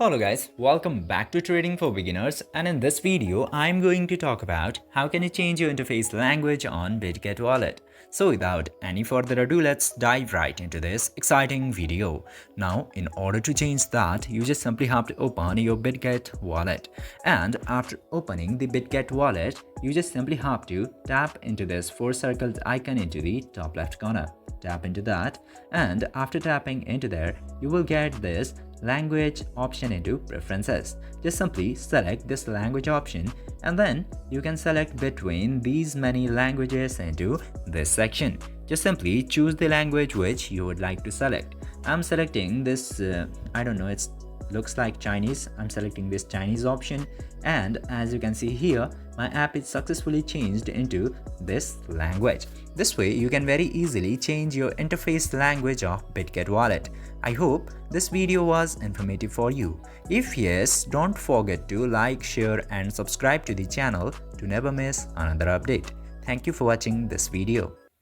Hello guys, welcome back to Trading for Beginners, and in this video I'm going to talk about how can you change your interface language on Bitget Wallet. So without any further ado, let's dive right into this exciting video. Now in order to change that, you just simply have to open your Bitget Wallet, and after opening the Bitget Wallet, you just simply have to tap into this four circled icon into the top left corner. Tap into that, and after tapping into there, you will get this language option into preferences. Just simply select this language option, and then you can select between these many languages into this section. Just simply choose the language which you would like to select. I'm selecting this, I don't know, it looks like Chinese. I'm selecting this Chinese option, and as you can see here, my app is successfully changed into this language. This way you can very easily change your interface language of Bitget Wallet. I hope this video was informative for you. If yes, don't forget to like, share and subscribe to the channel to never miss another update. Thank you for watching this video.